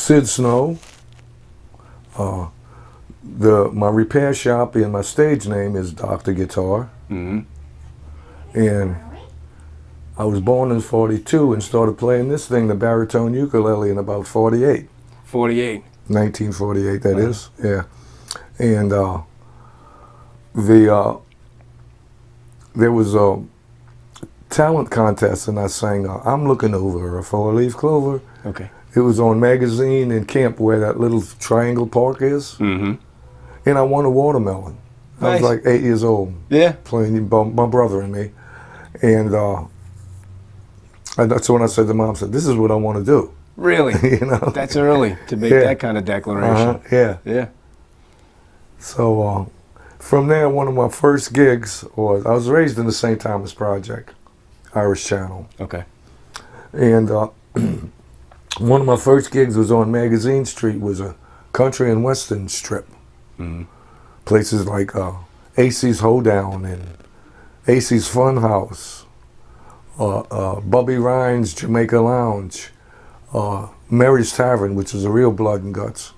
Sid Snow. My repair shop and my stage name is Dr. Guitar. Mm-hmm. And I was born in 42 and started playing this thing, the baritone ukulele, in about 48. 48. 1948, that Uh-huh. is, yeah. And there was a talent contest, and I sang I'm Looking Over a Four-Leaf Clover. Okay. It was on Magazine in Camp where that little triangle park is. Mm-hmm. And I won a watermelon. I was Nice. like 8 years old, Yeah. playing my brother and me. And that's when I said to Mom, this is what I want to do. Really? You know? That's early to make Yeah. that kind of declaration. Yeah. Yeah. So from there, one of my first gigs was, I was raised in the St. Thomas Project, Irish Channel. Okay. And one of my first gigs was on Magazine Street, was a country and western strip. Mm-hmm. Places like AC's Hoedown and AC's Funhouse, Bubby Rhine's Jamaica Lounge, Mary's Tavern, which is a real blood and guts.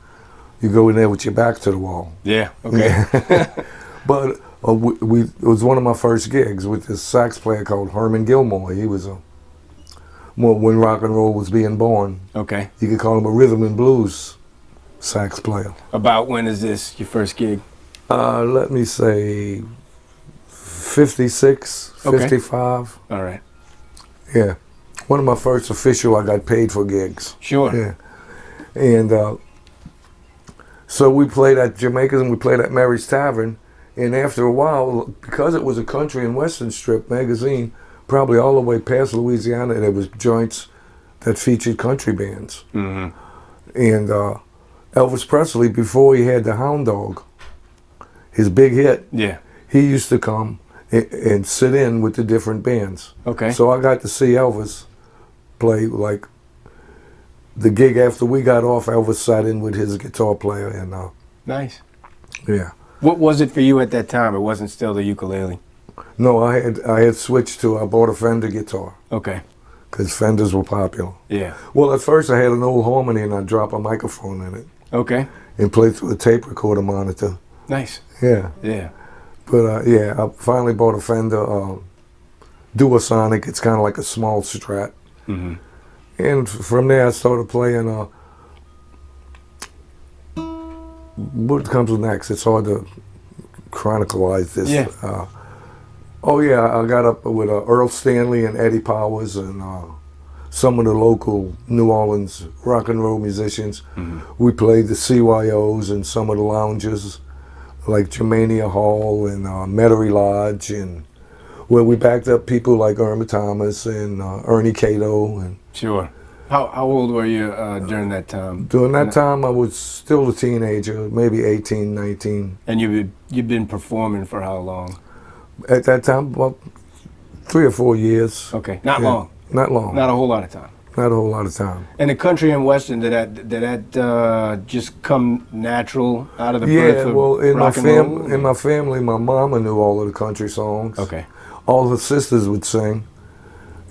You go in there with your back to the wall. Yeah. Okay. But it was one of my first gigs with this sax player called Herman Gilmore. He was when rock and roll was being born. Okay. You could call him a rhythm and blues sax player. About when is this your first gig? Let me say 56, Okay. 55. All right. Yeah. One of my first official I got paid for gigs. Sure. Yeah. And so we played at Jamaica's and we played at Mary's Tavern. And after a while, because it was a country and western strip magazine, probably all the way past Louisiana, there was joints that featured country bands. Mm-hmm. And Elvis Presley, before he had the Hound Dog, his big hit, Yeah. he used to come and sit in with the different bands. Okay. So I got to see Elvis play, like, the gig after we got off, Elvis sat in with his guitar player, and Nice. yeah. What was it for you at that time? It wasn't still the ukulele. No, I had switched I bought a Fender guitar, Okay. because Fenders were popular. Yeah. Well, at first I had an old Harmony and I'd drop a microphone in it Okay. and play through a tape recorder monitor. Nice. Yeah. Yeah. But yeah, I finally bought a Fender Duosonic. It's kind of like a small Strat. Mm-hmm. And from there I started playing, what comes next? It's hard to chronicleize this. Yeah. Oh yeah, I got up with Earl Stanley and Eddie Powers and some of the local New Orleans rock and roll musicians. Mm-hmm. We played the CYOs and some of the lounges like Germania Hall and Metairie Lodge, and where we backed up people like Irma Thomas and Ernie Cato. And Sure. How old were you during that time? during that time, I was still a teenager, maybe 18, 19. And you've been performing for how long? At that time, well, 3 or 4 years. Okay. Not Yeah. long. Not long. Not a whole lot of time. Not a whole lot of time. And the country and western, did that just come natural out of the birth Yeah, of well, rock and roll? in my family, my mama knew all of the country songs. Okay. All her sisters would sing.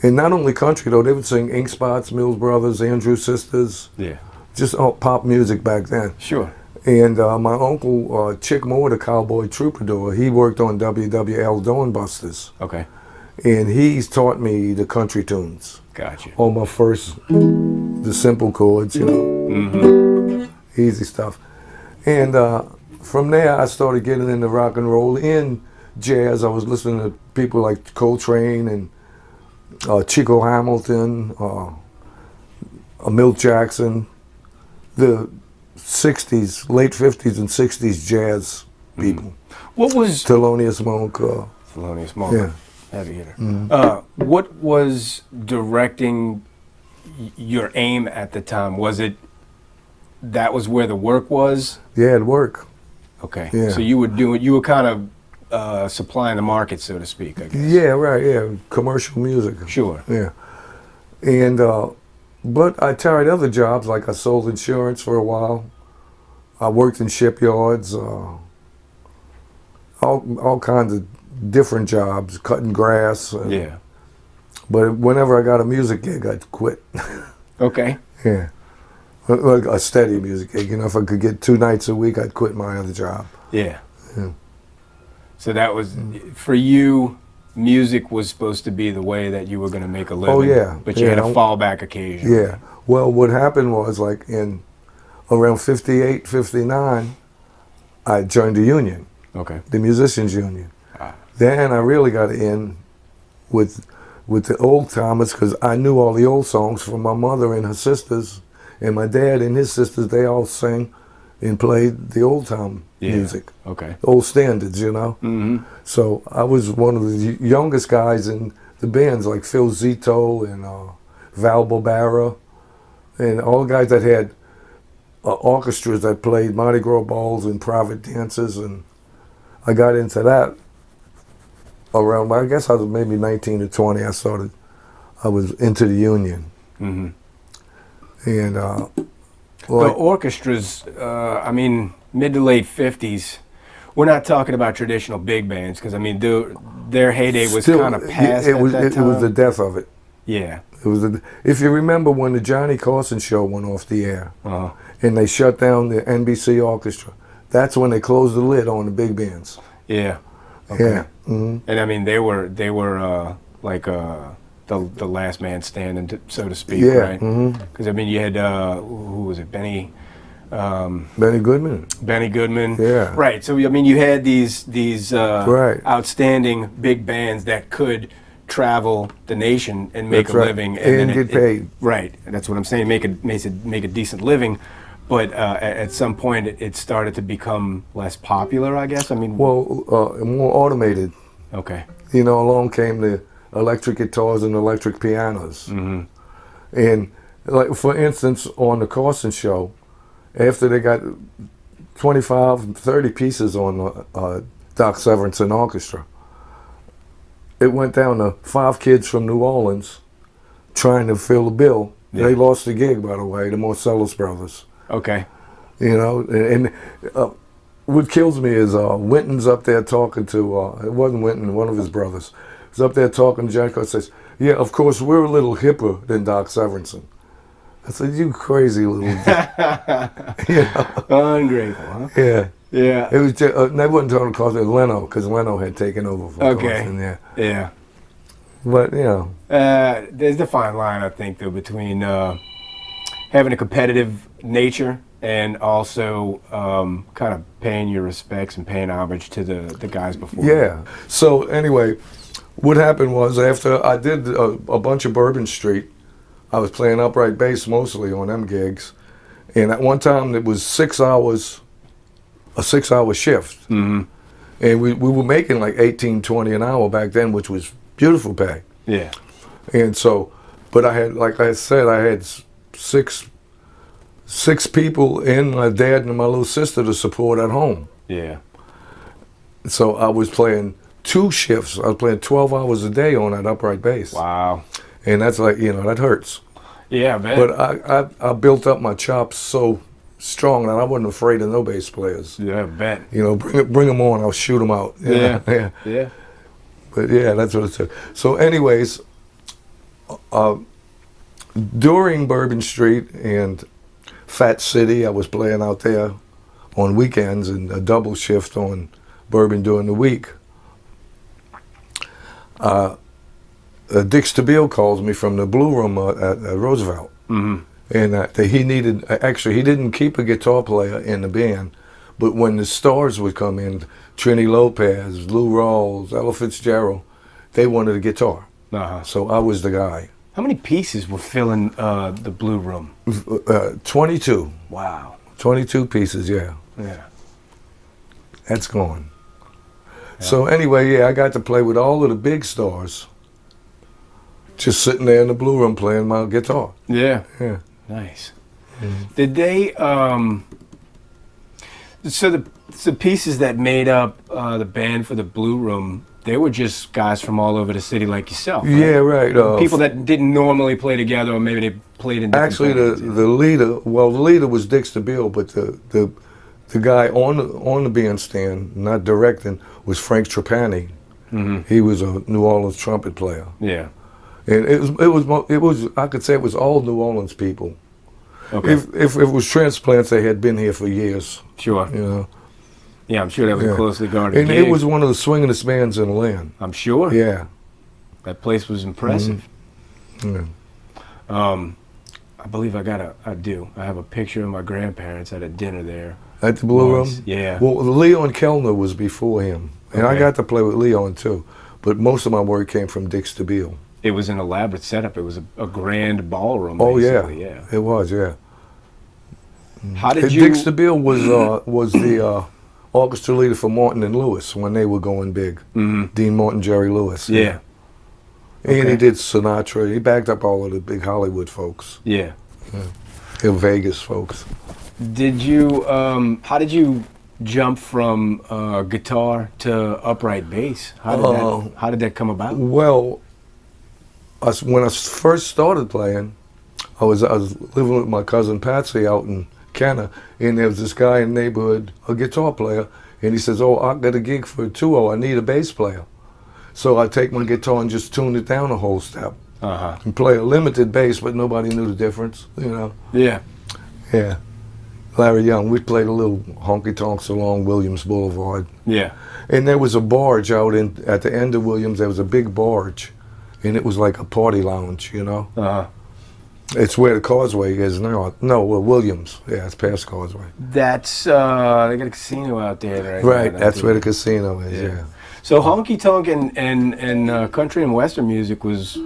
And not only country, though. They would sing Ink Spots, Mills Brothers, Andrew Sisters. Yeah. Just all pop music back then. Sure. And my uncle, Chick Moore, the cowboy troubadour, he worked on WWL Dawnbusters. Okay. And he's taught me the country tunes. Gotcha. On my first, the simple chords, you know. Mm-hmm. Easy stuff. And from there, I started getting into rock and roll and jazz. I was listening to people like Coltrane and Chico Hamilton, Milt Jackson, the 60s, late 50s and 60s jazz people. What was Thelonious Monk. Thelonious Monk? Yeah. Heavy hitter. Mm-hmm. What was directing your aim at the time? Was it that was where the work was? Yeah, it'd work. Okay. Yeah. So you were kind of supplying the market, so to speak, I guess. Yeah, right, yeah. Commercial music. Sure. Yeah. And, but I tried other jobs, like I sold insurance for a while. I worked in shipyards, all kinds of different jobs, cutting grass. Yeah. But whenever I got a music gig, I'd quit. Okay. Yeah. Like a steady music gig. You know, if I could get 2 nights a week, I'd quit my other job. Yeah. Yeah. So that was, for you, music was supposed to be the way that you were going to make a living. Oh, yeah. But you had a fallback occasion. Yeah. Well, what happened was, like, in around 58, 59, I joined the union. Okay. The musicians union. Ah. Then I really got in with the old timers, because I knew all the old songs from my mother and her sisters, and my dad and his sisters. They all sang and played the old time music. Okay. Old standards, you know. Mm-hmm. So I was one of the youngest guys in the bands, like Phil Zito and Val Bobara, and all the guys that had orchestras that played Mardi Gras balls and private dances, and I got into that around, I guess I was maybe 19 or 20. I was into the union. Mm-hmm. And the orchestras, I mean, mid to late 50s, we're not talking about traditional big bands, because I mean, their heyday was kind of past at that time. It was the death of it. Yeah. It was if you remember when the Johnny Carson show went off the air, Uh-huh. and they shut down the NBC orchestra, that's when they closed the lid on the big bands. Yeah. Okay. Yeah. Mm-hmm. And I mean, they were like the last man standing, so to speak, Yeah. right? Mm-hmm. Because I mean, you had who was it? Benny Goodman. Benny Goodman. Yeah. Right. So I mean, you had these Right. outstanding big bands that could travel the nation and make That's a right. living And get paid. Right. That's what I'm saying. Make a decent living. But at some point, it started to become less popular, I guess. I mean, Well, more automated. okay. You know, along came the electric guitars and electric pianos. Mm-hmm. And, like, for instance, on the Carson show, after they got 25, 30 pieces on Doc Severinsen Orchestra, it went down to 5 kids from New Orleans trying to fill the bill. Yeah. They lost the gig, by the way, the Marcellus brothers. Okay. You know, and what kills me is Winton's up there talking to, it wasn't Winton, one of his brothers, was up there talking to Johnny Carson, says, yeah, of course, we're a little hipper than Doc Severinsen. I said, you crazy little you know? Ungrateful, huh? Yeah. Yeah. It was just, they wouldn't tell him to call it Leno, because Leno had taken over for Carson, yeah. Yeah. But, you know. There's a fine line, I think, though, between having a competitive nature and also kind of paying your respects and paying homage to the guys before. Yeah. So anyway, what happened was, after I did a bunch of Bourbon Street, I was playing upright bass mostly on them gigs, and at one time it was 6 hours, a 6-hour shift. Mm-hmm. And we were making like $18, $20 an hour back then, which was beautiful pay. Yeah. And so, but I had, like I said, I had six people and my dad and my little sister to support at home. Yeah. So I was playing 2 shifts. I was playing 12 hours a day on that upright bass. Wow. And that's like, you know, that hurts. Yeah, man. But I built up my chops so strong that I wasn't afraid of no bass players. Yeah, I bet. You know, bring them on, I'll shoot them out. Yeah. Yeah. Yeah. But yeah, that's what it said. So anyways, during Bourbon Street and Fat City, I was playing out there on weekends and a double shift on Bourbon during the week. Dick Stabile calls me from the Blue Room at Roosevelt. Mm-hmm. And he needed, actually, he didn't keep a guitar player in the band, but when the stars would come in, Trini Lopez, Lou Rawls, Ella Fitzgerald, they wanted a guitar. Uh-huh. So I was the guy. How many pieces were filling the Blue Room? 22. Wow. 22 pieces, yeah. Yeah. That's gone. Yeah. So anyway, yeah, I got to play with all of the big stars, just sitting there in the Blue Room playing my guitar. Yeah. Yeah. Nice. Mm-hmm. Did they, so the pieces that made up the band for the Blue Room, they were just guys from all over the city like yourself, right? Yeah, right. People that didn't normally play together, or maybe they played in different actually, bands, the leader, well, the leader was Dick Stabile, but the guy on the bandstand, not directing, was Frank Tripani. Mm-hmm. He was a New Orleans trumpet player. Yeah. And it was I could say it was all New Orleans people. Okay. If it was transplants, they had been here for years. Sure. You know. Yeah, I'm sure that was a closely guarded And gig. it was one of the swingingest bands in the land. I'm sure. Yeah. That place was impressive. Yeah. I believe I have a picture of my grandparents at a dinner there. At the Blue Room? Yeah. Well, Leon Kellner was before him. And I Okay. got to play with Leon, too. But most of my work came from Dick Stabile. It was an elaborate setup. It was a grand ballroom, Oh, yeah. basically. Yeah. It was, yeah. How did And you... Dick Stabile was the orchestra leader for Martin and Lewis when they were going big. Mhm. Dean Martin, Jerry Lewis. Yeah. And Okay. he did Sinatra. He backed up all of the big Hollywood folks. Yeah. The Vegas folks. Did you, how did you jump from guitar to upright bass? How did that come about? Well, when I first started playing, I was living with my cousin Patsy out in Kenner, and there was this guy in the neighborhood, a guitar player, and he says, "Oh, I got a gig for a duo. I need a bass player." So I take my guitar and just tune it down a whole step and play a limited bass, but nobody knew the difference, you know. Yeah. Yeah. Larry Young, we played a little honky-tonks along Williams Boulevard. Yeah. And there was a barge out at the end of Williams. There was a big barge, and it was like a party lounge, you know. It's where the Causeway is now. No, Williams. Yeah, it's past Causeway. That's they got a casino out there, right? Right, that's where the casino is. Yeah. So honky tonk and country and western music was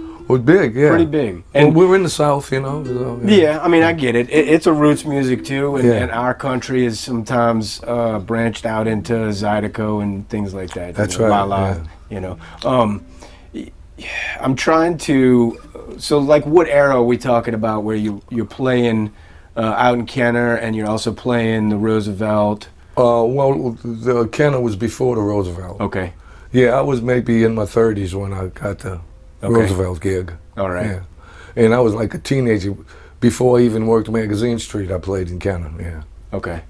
big, yeah. pretty big. And we were in the South, you know. So, yeah, I mean, I get it. It's a roots music too, and our country is sometimes branched out into Zydeco and things like that. That's right. La La, yeah. you know. I'm trying to. So, like, what era are we talking about where you're playing out in Kenner and you're also playing the Roosevelt? Well, the Kenner was before the Roosevelt. Okay. Yeah, I was maybe in my 30s when I got the Roosevelt gig. All right. Yeah. And I was like a teenager. Before I even worked Magazine Street, I played in Kenner, yeah. Okay.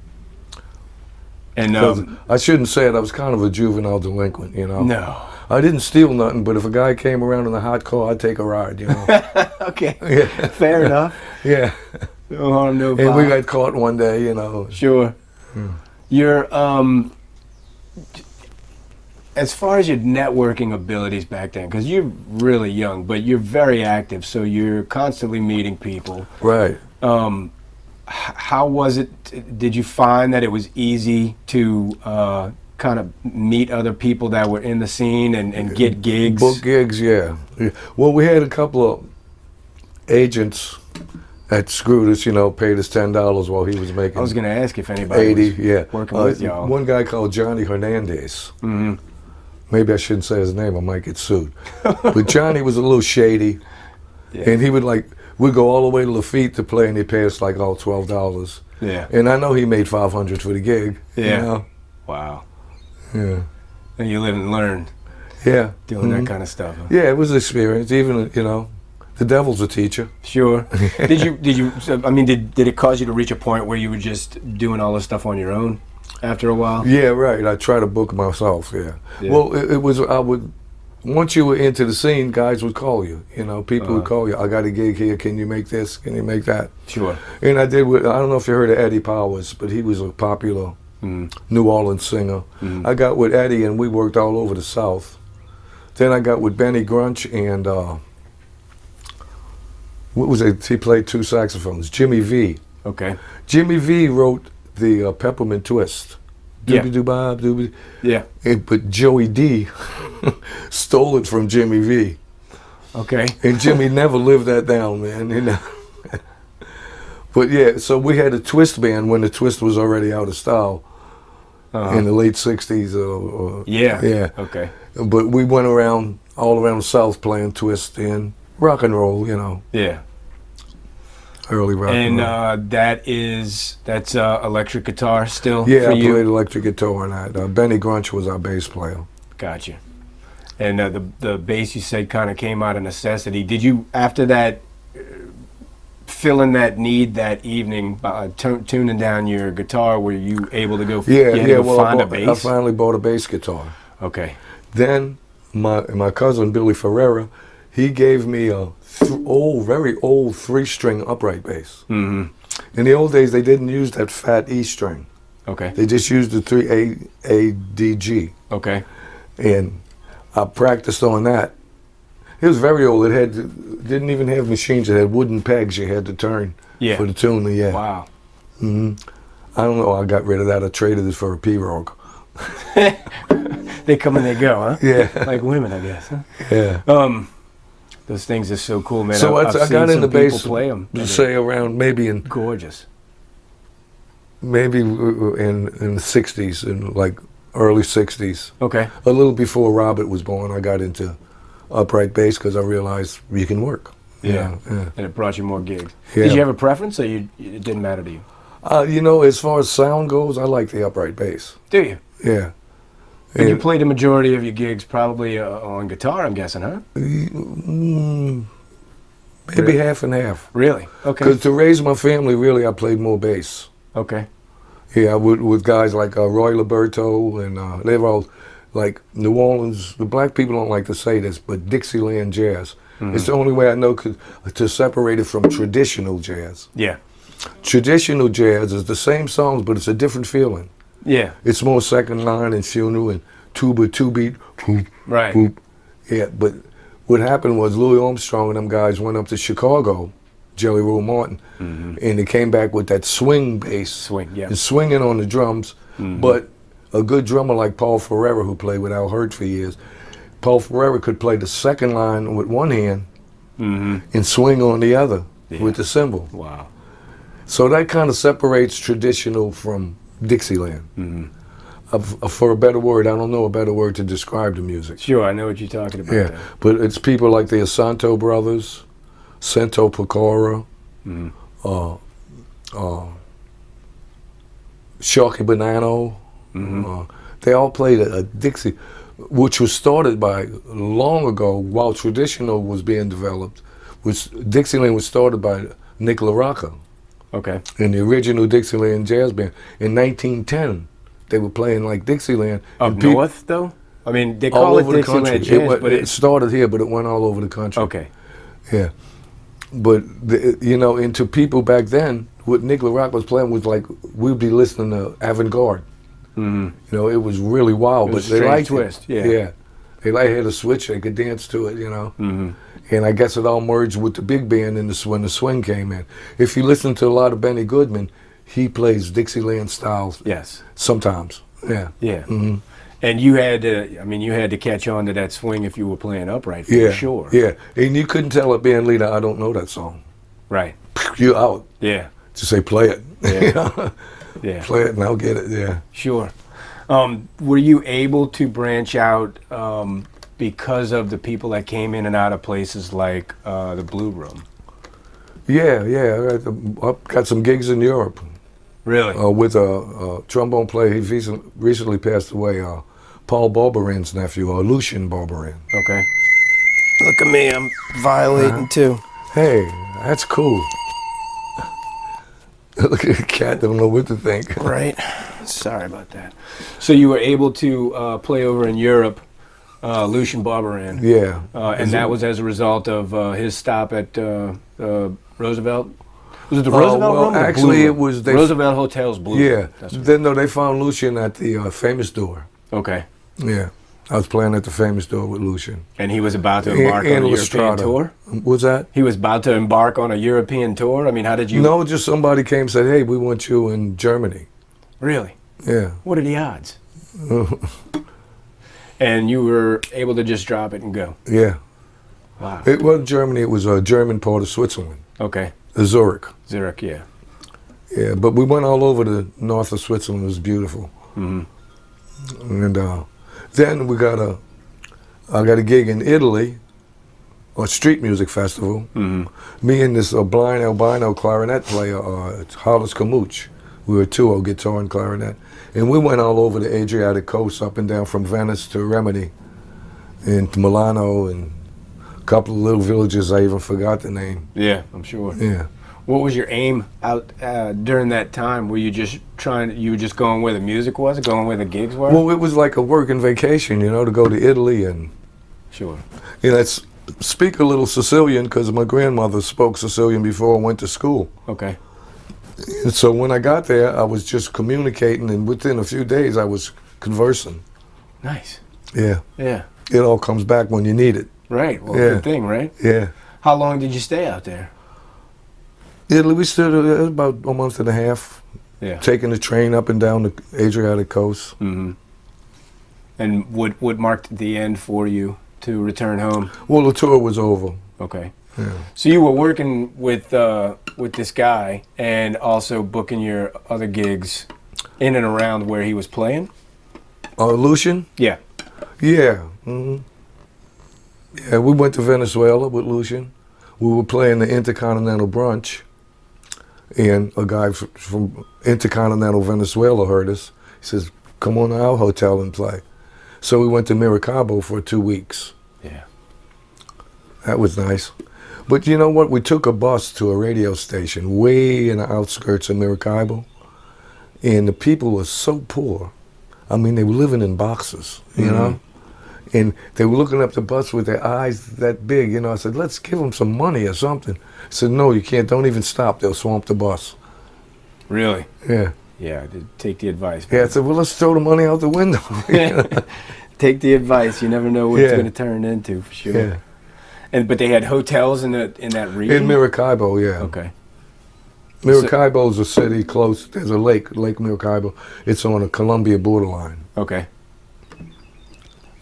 And I shouldn't say it, I was kind of a juvenile delinquent, you know. No. I didn't steal nothing, but if a guy came around in a hot car, I'd take a ride, you know. Okay. Yeah. Fair enough. Yeah. No harm, no foul. And we got caught one day, you know. Sure. You're as far as your networking abilities back then, because you're really young, but you're very active, so you're constantly meeting people. Right. How was it? Did you find that it was easy to kind of meet other people that were in the scene and get gigs? Book gigs, yeah. Well, we had a couple of agents that screwed us, you know, paid us $10 while he was making. I was going to ask if anybody 80, was yeah. working with y'all. One guy called Johnny Hernandez. Mm-hmm. Maybe I shouldn't say his name, I might get sued. But Johnny was a little shady, and he would we'd go all the way to Lafitte to play, and he'd pay us like all $12. Yeah. And I know he made $500 for the gig. Yeah. You know? Wow. Yeah. And you live and learn Yeah. doing that kind of stuff. Huh? Yeah, it was an experience. Even, you know, the devil's a teacher. Sure. Did it cause you to reach a point where you were just doing all this stuff on your own after a while? Yeah, right. I try to book myself, yeah. Well, it was, once you were into the scene, guys would call you. You know, people would call you. I got a gig here. Can you make this? Can you make that? Sure. And I did I don't know if you heard of Eddie Powers, but he was a popular New Orleans singer. I got with Eddie, and we worked all over the South. Then I got with Benny Grunch and, what was it? He played two saxophones. Jimmy V. Okay. Jimmy V wrote the Peppermint Twist. Yeah. Doobie-doo-bob, doobie. Yeah. But Joey D stole it from Jimmy V. Okay. And Jimmy never lived that down, man. You know. But yeah, so we had a twist band when the twist was already out of style in the late '60s. Yeah. Okay. But we went around all around the South playing twist and rock and roll, you know. Yeah. Early rock and roll. And that's electric guitar still. Yeah, for I you? played electric guitar and that. Benny Grunch was our bass player. Gotcha. And the bass you said kind of came out of necessity. Did you, after that, filling that need that evening by tuning down your guitar, were you able to go? Find a bass? I finally bought a bass guitar. Okay. Then my cousin Billy Ferreira, he gave me a very old 3-string upright bass. Mm-hmm. In the old days, they didn't use that fat E string. Okay. They just used the 3 ADG. Okay. And I practiced on that. It was very old. It didn't even have machines. It had wooden pegs you had to turn for the tuner. Yeah. Wow. I don't know. I got rid of that. I traded it for a P-Rogue. They come and they go, huh? Yeah. Like women, I guess. Huh? Yeah. Those things are so cool, man. So I've I got seen into some people bass, play them. say around maybe in Gorgeous. maybe in the 60s, in like early 60s. Okay. A little before Robert was born, I got into upright bass because I realized you can work. Yeah. Yeah. And it brought you more gigs. Yeah. Did you have a preference, or it didn't matter to you? You know, as far as sound goes, I like the upright bass. Do you? Yeah. And you played the majority of your gigs probably on guitar, I'm guessing, huh? Maybe half and half. Really? Okay. Because to raise my family, really, I played more bass. Okay. Yeah, with guys like Roy Liberto, and they were all like New Orleans. The black people don't like to say this, but Dixieland jazz. It's the only way I know to separate it from traditional jazz. Yeah. Traditional jazz is the same songs, but it's a different feeling. Yeah. It's more second line and funeral and tuba, two-beat, whoop, Right. whoop. Yeah, but what happened was Louis Armstrong and them guys went up to Chicago, Jelly Roll Martin, and they came back with that swing bass. Swing, yeah. And swinging on the drums. But a good drummer like Paul Ferreira, who played with Al Hurt for years, Paul Ferreira could play the second line with one hand and swing on the other with the cymbal. Wow. So that kind of separates traditional from Dixieland. For a better word, I don't know a better word to describe the music. Sure, I know what you're talking about. Yeah, but it's people like the Asanto brothers, Cento Pecora, Sharky Bonanno. They all played a Dixie, which was started by long ago while traditional was being developed. Dixieland was started by Nick LaRocca. Okay. In the original Dixieland jazz band. In 1910, they were playing like Dixieland. Up north, though? I mean, they all call it over the Dixieland country. jazz, but it started here, but it went all over the country. Okay. Yeah. But, and to people back then, what Nick LaRocca was playing was like, we'd be listening to avant-garde. It was really wild. It was but a they strange liked twist, it. yeah. They had a switch, they could dance to it, And I guess it all merged with the big band when the swing came in. If you listen to a lot of Benny Goodman, he plays Dixieland styles. Yes. Sometimes. Yeah. Yeah. And you had to catch on to that swing if you were playing upright, for sure. Yeah. And you couldn't tell a band leader, I don't know that song. Right. You're out. Yeah. Just say, play it. Yeah. Yeah. Play it and I'll get it, yeah. Sure. Were you able to branch out because of the people that came in and out of places like the Blue Room? Yeah. I got some gigs in Europe. Really? With a trombone player. He recently passed away, Paul Barberin's nephew, Lucien Barberin. Okay. Look at me, I'm violating too. Hey, that's cool. Look at the cat, don't know what to think. Right. Sorry about that. So you were able to play over in Europe, Lucien Barberin. Yeah. And that was as a result of his stop at Roosevelt? Was it the Roosevelt Room? Actually, it was... Roosevelt Hotel's Blue Room. Yeah. Then, no, they found Lucien at the Famous Door. Okay. Yeah. I was playing at the Famous Door with Lucien. And he was about to embark on a European tour? What's that? He was about to embark on a European tour? I mean, how did you... No, just somebody came and said, hey, we want you in Germany. Really? Yeah. What are the odds? And you were able to just drop it and go? Yeah. Wow. It wasn't Germany, it was a German part of Switzerland. Okay. Zurich. Zurich, yeah. Yeah, but we went all over the north of Switzerland. It was beautiful. And then I got a gig in Italy, a street music festival. Me and this blind albino clarinet player, Hollis Camuch. We were duo, guitar and clarinet. And we went all over the Adriatic coast, up and down from Venice to Rimini, and to Milano, and a couple of little villages I even forgot the name. Yeah, I'm sure. Yeah. What was your aim out during that time? Were you just going where the music was, going where the gigs were? Well, it was like a working vacation, to go to Italy and... Sure. Speak a little Sicilian, because my grandmother spoke Sicilian before I went to school. Okay. And so when I got there, I was just communicating, and within a few days, I was conversing. Nice. Yeah. Yeah. It all comes back when you need it. Right. Well, Yeah. good thing, right? Yeah. How long did you stay out there? Yeah, we stood about a month and a half, Yeah. taking the train up and down the Adriatic coast. Mm-hmm. And what marked the end for you to return home? Well, the tour was over. Okay. Yeah. So you were working with this guy and also booking your other gigs in and around where he was playing? Lucian? Yeah. Yeah. Hmm. Yeah, we went to Venezuela with Lucian. We were playing the Intercontinental Brunch, and a guy from Intercontinental Venezuela heard us. He says, come on to our hotel and play. So we went to Maracaibo for 2 weeks. Yeah. That was nice. But you know what? We took a bus to a radio station way in the outskirts of Maracaibo, and the people were so poor. I mean, they were living in boxes, you know? And they were looking up the bus with their eyes that big, you know. I said, let's give them some money or something. I said, no, you can't. Don't even stop. They'll swamp the bus. Really? Yeah. Yeah, I did take the advice. Yeah, I said, well, let's throw the money out the window. Take the advice. You never know what it's Yeah. going to turn into, for sure. Yeah. But they had hotels in that region? In Maracaibo, yeah. Okay. Maracaibo is a city close. There's a lake, Lake Maracaibo. It's on the Colombia borderline. Okay.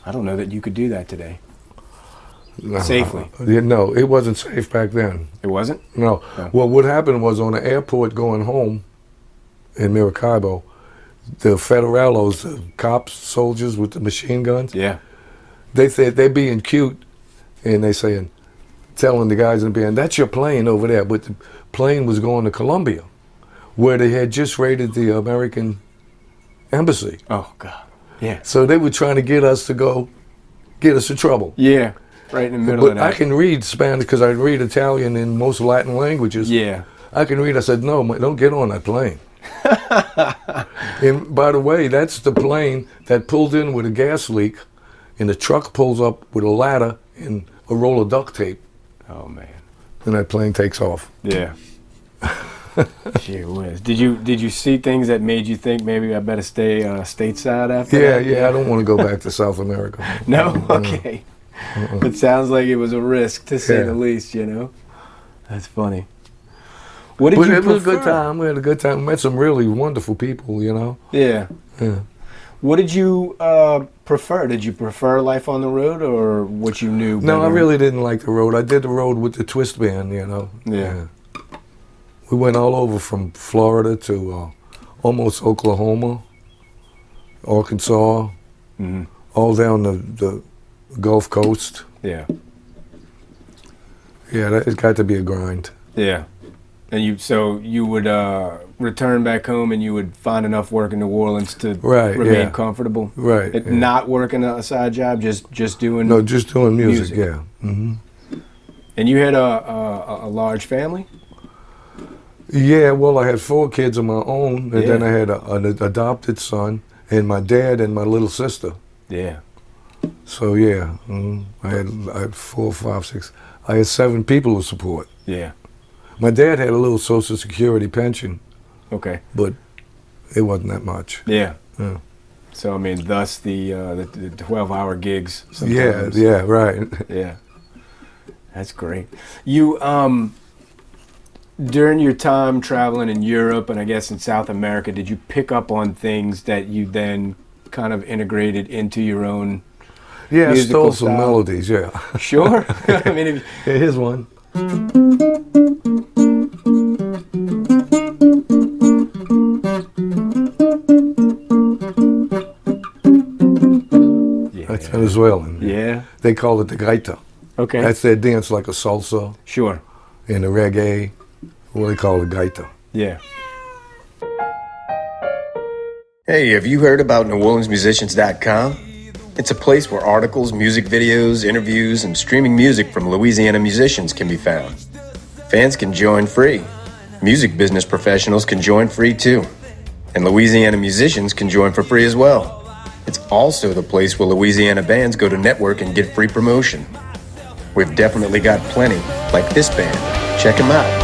I don't know that you could do that today. Safely. Yeah, no, it wasn't safe back then. It wasn't? No. Oh. Well, what happened was on the airport going home in Maracaibo, the federalos, the cops, soldiers with the machine guns, Yeah. they said they're being cute, and they saying, telling the guys in the band, that's your plane over there. But the plane was going to Colombia, where they had just raided the American embassy. Oh, God. Yeah. So they were trying to get us to go, get us in trouble. Yeah. Right in the middle of But that. I can read Spanish because I read Italian and most Latin languages. Yeah. I can read. I said, no, don't get on that plane. And by the way, that's the plane that pulled in with a gas leak, and the truck pulls up with a ladder and a roll of duct tape, Oh, man. and that plane takes off. Yeah. Gee whiz. Did you see things that made you think maybe I better stay stateside after that? Yeah, I don't want to go back to South America. No? Okay. It sounds like it was a risk, to say Yeah. the least, you know? That's funny. What did But you it was a prefer? good time. We had a good time. Met some really wonderful people, you know. Yeah. Yeah. What did you prefer? Did you prefer life on the road or what you knew better? No, I really didn't like the road. I did the road with the twist band, you know. Yeah. We went all over from Florida to almost Oklahoma, Arkansas, Mhm. all down the Gulf Coast. Yeah. Yeah, it's got to be a grind. Yeah. And you would return back home and you would find enough work in New Orleans to Right, remain yeah. comfortable? Right. It, yeah. Not working a side job, just doing... No, just doing music. music. Yeah. Hmm. And you had a large family? Yeah. Well, I had 4 kids of my own, and then Yeah. I had an adopted son, and my dad and my little sister. Yeah. So yeah, I had 4, 5, 6. I had 7 people to support. Yeah. My dad had a little Social Security pension, Okay. but it wasn't that much. Yeah. Yeah. So I mean, thus the 12-hour gigs. Yeah, Sometimes. yeah, right. Yeah. That's great. You during your time traveling in Europe and I guess in South America, did you pick up on things that you then kind of integrated into your own? Yeah, I Musical stole some style. melodies. Yeah. Sure. I mean, if, Yeah, here's one. yeah. That's Venezuelan. Yeah. They call it the gaita. Okay. That's their dance like a salsa Sure. and the reggae. What they call it, gaita. Yeah. Hey, have you heard about NewOrleansMusicians.com? It's a place where articles, music videos, interviews, and streaming music from Louisiana musicians can be found. Fans can join free. Music business professionals can join free too. And Louisiana musicians can join for free as well. It's also the place where Louisiana bands go to network and get free promotion. We've definitely got plenty, like this band. Check them out.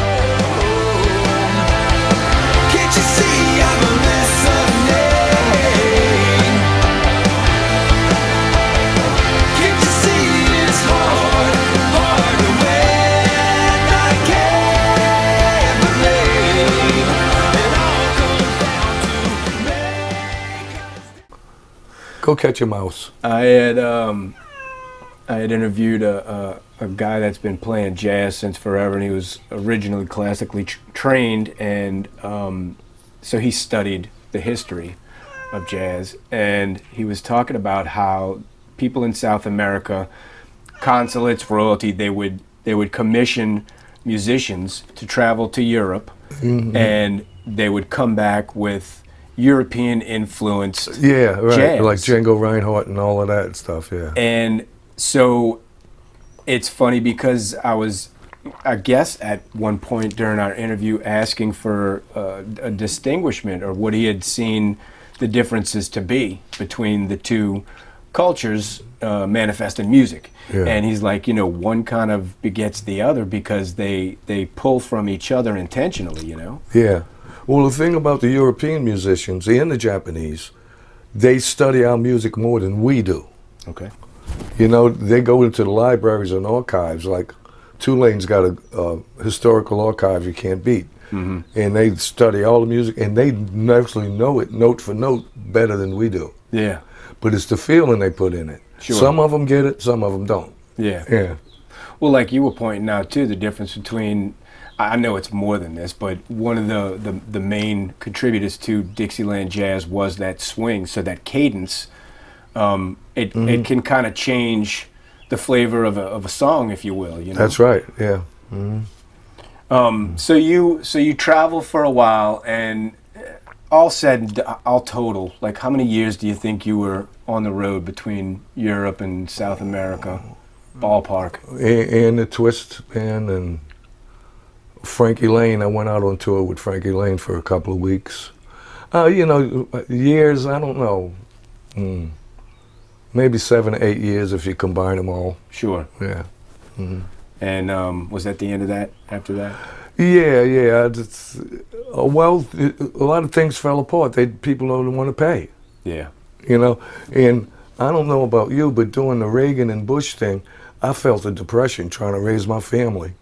Go catch a mouse. I had interviewed a guy that's been playing jazz since forever, and he was originally classically trained, and so he studied the history of jazz, and he was talking about how people in South America, consulates, royalty, they would commission musicians to travel to Europe, and they would come back with European influenced jazz. Like Django Reinhardt and all of that stuff, yeah. And so it's funny because I guess at one point during our interview asking for a distinguishment or what he had seen the differences to be between the two cultures manifest in music. Yeah. And he's like, one kind of begets the other because they pull from each other intentionally, Yeah. Well, the thing about the European musicians and the Japanese, they study our music more than we do. Okay. They go into the libraries and archives, like Tulane's got a historical archive you can't beat. And they study all the music, and they actually know it note for note better than we do. Yeah. But it's the feeling they put in it. Sure. Some of them get it, some of them don't. Yeah. Yeah. Well, like you were pointing out too, the difference between, I know it's more than this, but one of the main contributors to Dixieland jazz was that swing. So that cadence, it can kind of change the flavor of a song, if you will. That's right. Yeah. So you travel for a while, and all total, like how many years do you think you were on the road between Europe and South America, ballpark? And the Twist band and Frankie Lane. I went out on tour with Frankie Lane for a couple of weeks. Years, I don't know. Maybe 7 or 8 years if you combine them all. Sure. Yeah. And was that the end of that, after that? Yeah. Well, a lot of things fell apart. People don't want to pay. Yeah. And I don't know about you, but doing the Reagan and Bush thing, I felt a depression trying to raise my family.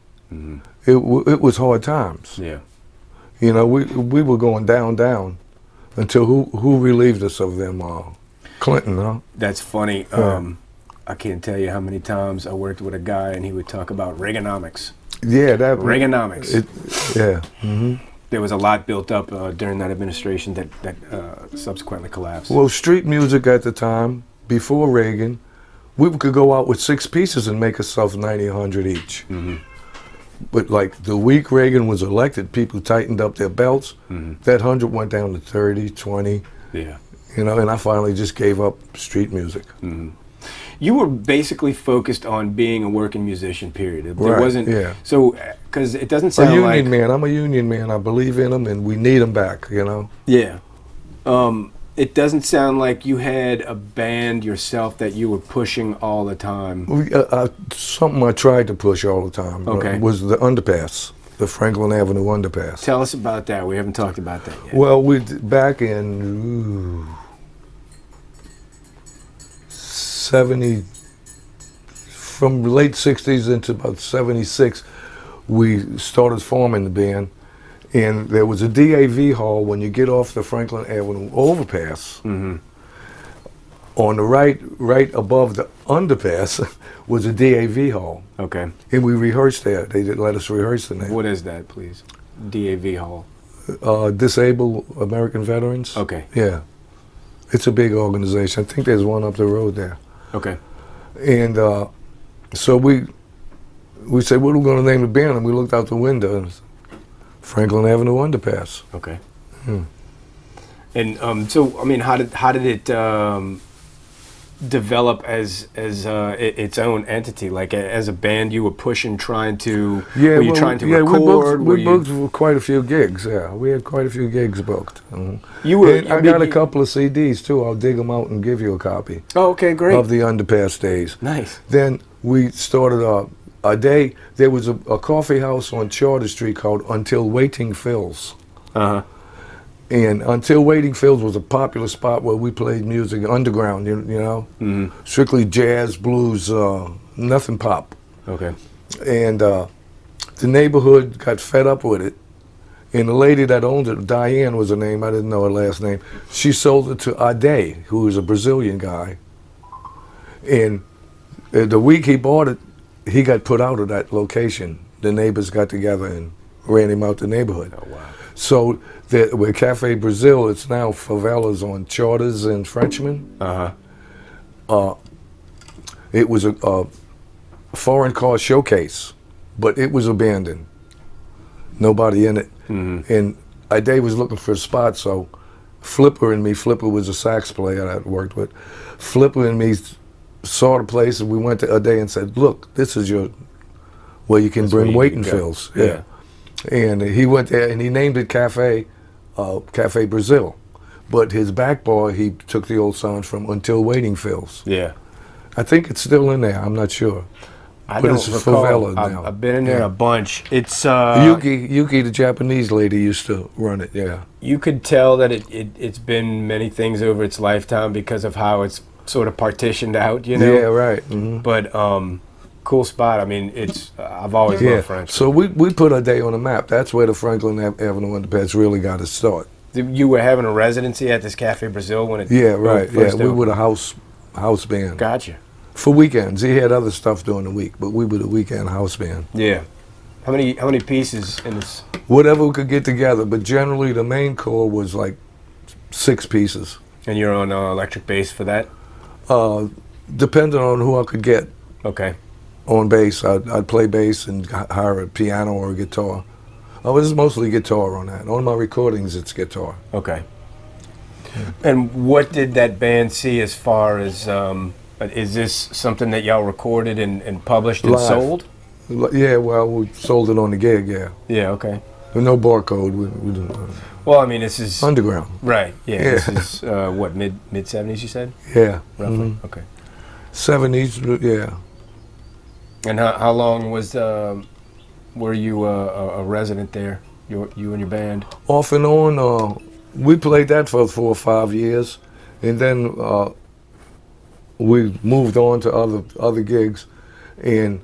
It was hard times. Yeah. We were going down until who relieved us of them all? Clinton, huh? That's funny. I can't tell you how many times I worked with a guy and he would talk about Reaganomics. Yeah, Reaganomics. Yeah. There was a lot built up during that administration that subsequently collapsed. Well, street music at the time, before Reagan, we could go out with 6 pieces and make ourselves 90, 100 each. But like the week Reagan was elected, people tightened up their belts. That 100 went down to 30, 20. Yeah. And I finally just gave up street music. You were basically focused on being a working musician, period. There Right, wasn't, yeah. so, because it doesn't sound A union like... man. I'm a union man. I believe in them, and we need them back, Yeah. It doesn't sound like you had a band yourself that you were pushing all the time. Something I tried to push all the time Okay. was the underpass, the Franklin Avenue Underpass. Tell us about that. We haven't talked about that yet. Well, back in 70, from late 60s into about 76, we started forming the band. And there was a DAV hall when you get off the Franklin Avenue overpass. On the right above the underpass was a DAV hall. Okay. And we rehearsed there. They didn't let us rehearse in there. What is that, please? DAV Hall. Disabled American Veterans. Okay. Yeah. It's a big organization. I think there's one up the road there. Okay. And so we said, what are we going to name the band? And we looked out the window and Franklin Avenue Underpass. Okay. And so, I mean, how did it develop as its own entity? Like as a band, you were pushing, trying to record. We booked quite a few gigs. Yeah, we had quite a few gigs booked. I got a couple of CDs too. I'll dig them out and give you a copy. Oh, okay, great. Of the Underpass days. Nice. Then we started a day. There was a coffee house on Charter Street called Until Waiting Fills. And Until Waiting Fills was a popular spot where we played music, underground, strictly jazz, blues, nothing pop. Okay. And the neighborhood got fed up with it, And the lady that owned it, Diane was her name, I didn't know her last name, she sold it to Ade, who was a Brazilian guy. And the week he bought it, he got put out of that location. The neighbors got together and ran him out the neighborhood. Oh, wow. So with Cafe Brazil, it's now favelas on Charters and Frenchman. It was a foreign car showcase, but it was abandoned. Nobody in it. And Ade was looking for a spot, so Flipper was a sax player that I worked with. Flipper and me saw the place, and we went to Ade and said, look, this is where you can bring weight and fills. Yeah. And he went there, and he named it Cafe Brazil. But his back bar, he took the old sound from Until Waiting Fills. Yeah. I think it's still in there, I'm not sure. I But don't it's recall. favela now. I've been in there a bunch. It's Yuki, the Japanese lady, used to run it. Yeah. You could tell that it's been many things over its lifetime because of how it's sort of partitioned out, you know. Yeah, right. Mm-hmm. But cool spot. I mean, I've always loved French. So we put a day on the map. That's where the Franklin Avenue Underpass really got to start. You were having a residency at this Cafe Brazil when it Right. first We opened? were the house band. Gotcha. For weekends. He had other stuff during the week, but we were the weekend house band. Yeah. How many pieces in this? Whatever we could get together, but generally the main core was like 6 pieces. And you're on electric bass for that? Depending on who I could get. Okay. On bass, I'd play bass and hire a piano or a guitar. Oh, this is mostly guitar on that. On my recordings, it's guitar. Okay. And what did that band see as far as, is this something that y'all recorded and published and Live. sold? Yeah, well, we sold it on the gig, yeah. Yeah, okay. With no barcode. We didn't, Well, I mean, this is... underground. Right, yeah. Yeah. This is, what, mid-70s, you said? Yeah. Roughly? Mhm. Okay. 70s, yeah. And how long were you a resident there, you and your band? Off and on, we played that for 4 or 5 years, and then we moved on to other gigs. And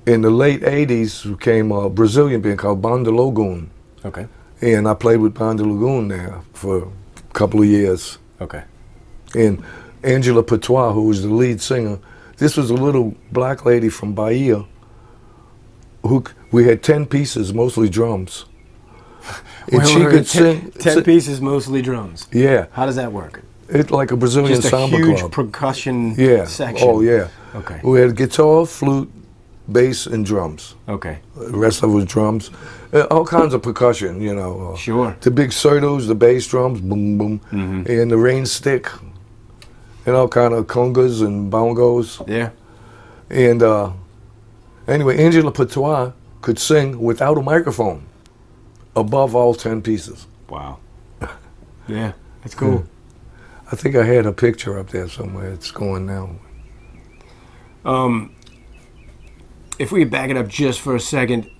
in the late 80s came a Brazilian band called Banda Lagoon. Okay. And I played with Banda Lagoon there for a couple of years. Okay. And Angela Patois, who was the lead singer, this was a little black lady from Bahia we had 10 pieces, mostly drums. And she could sing. 10 pieces, mostly drums. Yeah. How does that work? It's like a Brazilian Just a samba huge club. percussion section. Oh, yeah. Okay. We had guitar, flute, bass, and drums. Okay. The rest of it was drums. All kinds of percussion, you know. Sure. The big surdos, the bass drums, boom, boom, and the rain stick, and all kind of congas and bongos. Yeah. And anyway, Angela Patois could sing without a microphone above all 10 pieces. Wow. Yeah, that's cool. I think I had a picture up there somewhere. It's going now. If we back it up just for a second,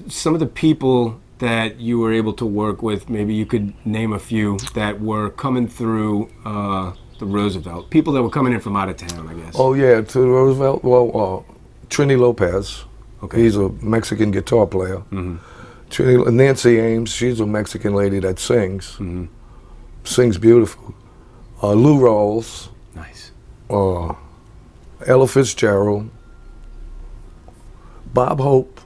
some of the people that you were able to work with, maybe you could name a few that were coming through the Roosevelt. People that were coming in from out of town, I guess. Oh, yeah, to Roosevelt. Well, Trini Lopez. Okay. He's a Mexican guitar player. Nancy Ames, she's a Mexican lady that sings. Sings beautiful. Lou Rawls. Nice. Ella Fitzgerald. Bob Hope.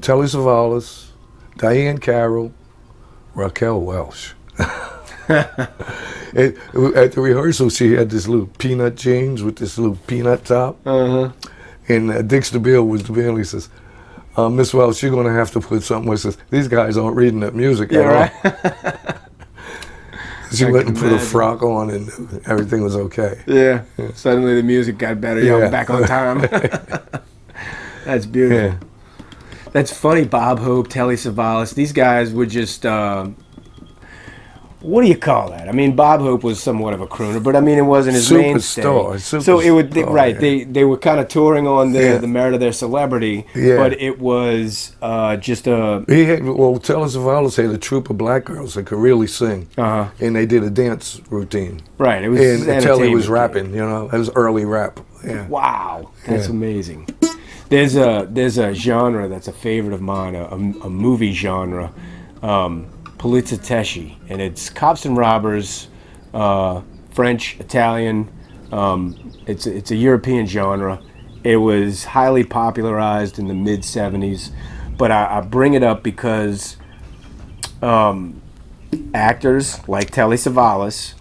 Telly Savalas. Diane Carroll. Raquel Welch. At the rehearsal, she had this little peanut jeans with this little peanut top. And Dick Stabile was the band. He says, Miss Welch, you're going to have to put something where it says, these guys aren't reading that music at all. She went and put a frock on and everything was okay. Yeah. Suddenly the music got better. You're back on time. That's beautiful. Yeah. That's funny. Bob Hope, Telly Savalas, these guys were just... what do you call that? I mean, Bob Hope was somewhat of a crooner, but I mean, it wasn't his mainstay. So it would right. Yeah. They were kind of touring on the merit of their celebrity, but it was just a. He had Telly Savalas had a troupe of black girls that could really sing, and they did a dance routine. Right. It was and Telly was rapping. You know, it was early rap. Yeah. Wow, that's amazing. There's a genre that's a favorite of mine, a movie genre, Poliziotteschi, and it's cops and robbers, French, Italian. It's a European genre. It was highly popularized in the mid '70s, but I bring it up because actors like Telly Savalas,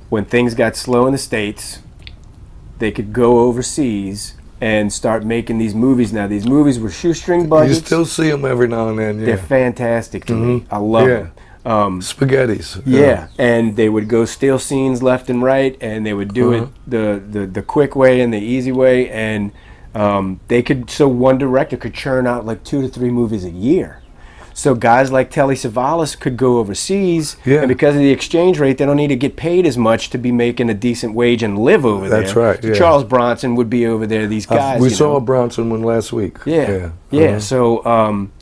when things got slow in the States, they could go overseas and start making these movies. Now, these movies were shoestring budgets. You still see them every now and then, yeah. They're fantastic to me. I love them. Spaghettis. Yeah, and they would go steal scenes left and right, and they would do it the quick way and the easy way, and one director could churn out like 2 to 3 movies a year. So guys like Telly Savalas could go overseas, and because of the exchange rate, they don't need to get paid as much to be making a decent wage and live over there. That's right. So Charles Bronson would be over there. These guys. We saw a Bronson one last week. Yeah. So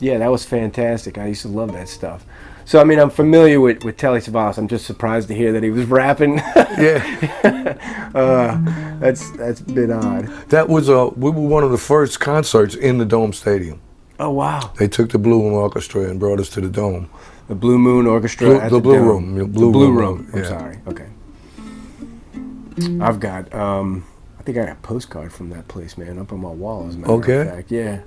that was fantastic. I used to love that stuff. So I mean, I'm familiar with Telly Savalas. I'm just surprised to hear that he was rapping. That's a bit odd. That was we were one of the first concerts in the Dome Stadium. Oh wow! They took the Blue Moon Orchestra and brought us to the Dome. The Blue Moon Orchestra. The Blue Room. The Blue Room. I'm sorry. Okay. I've got. I think I got a postcard from that place, man, up on my wall. As a matter of fact. Yeah.